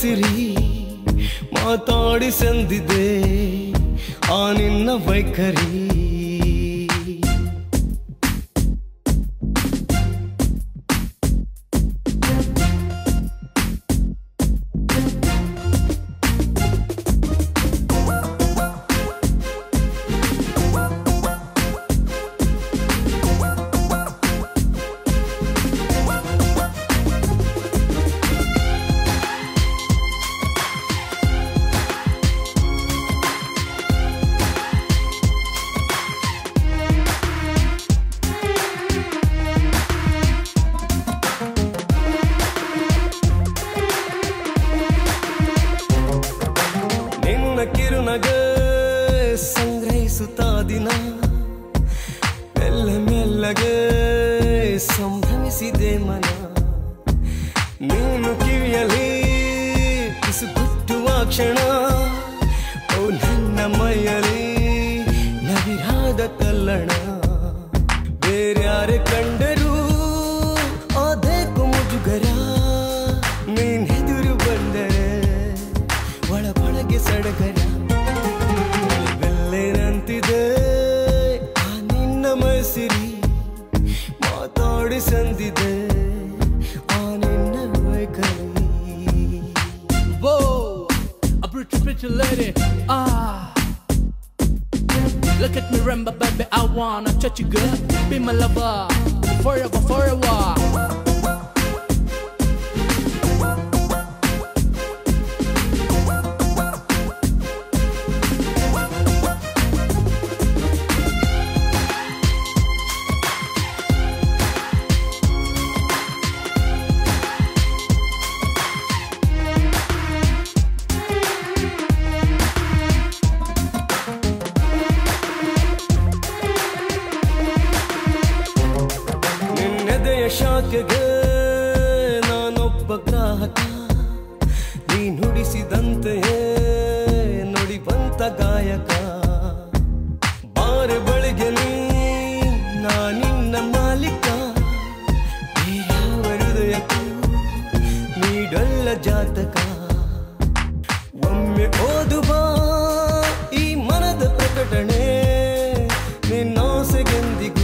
ಮೈಸಿರಿ ಮಾತಾಡಿಸಂದಿದೆ ಆ ನಿನ್ನ ವೈಖರಿ ಕಿರುನಗ ಸಂಗ್ರಹಿಸುತ್ತಾ ದಿನ ಮೆಲ್ಲ ಮೆಲ್ಲಗೆ ಸಂಭ್ರಮಿಸಿದೆ ಮನ ನೀನು ಕಿವಿಯಲ್ಲಿ ಪಿಸುಗುಟ್ಟುವ ಕ್ಷಣ ಓ ನನ್ನ ಮೈಯಲ್ಲಿ ನವಿರಾದ ಕಲ್ಲಣ ಬೇರ್ಯಾರೆ ಕಂಡರೂ ಅದೇಕು ಮುಜುಗರ ನೀನ್ ಎದುರು ಬಂದರೆ ಒಳಗೊಳಗೆ ಸಡಗರ ಬೆಲ್ಲೆನಂತಿದೆ ಆ ನಿನ್ನ ಮೈಸಿರಿ ಮಾತಾಡಿಸಂದಿದೆ ಆ ನಿನ್ನ ವೈಖರಿ. Whoa, a pretty pretty lady, look at me remember baby, I wanna touch you good, be my lover, forever forever. ಶಾಖೆಗೆ ನಾನೊಬ್ಬ ಗ್ರಾಹಕ ನೀ ನುಡಿಸಿದಂತೆಯೇ ನುಡಿ ಬಂತ ಗಾಯಕ ಬಾರೆ ಬಳಿಗೆ ನಾನಿನ್ನ ಮಾಲೀಕ ಯಾವ ಹೃದಯಕ್ಕೂ ನೀಡಲ್ಲ ಜಾತಕ ಒಮ್ಮೆ ಓದುವ ಈ ಮನದ ಪ್ರಕಟಣೆ ನಿನ್ನಾಸೆಗೆಂದಿಗೂ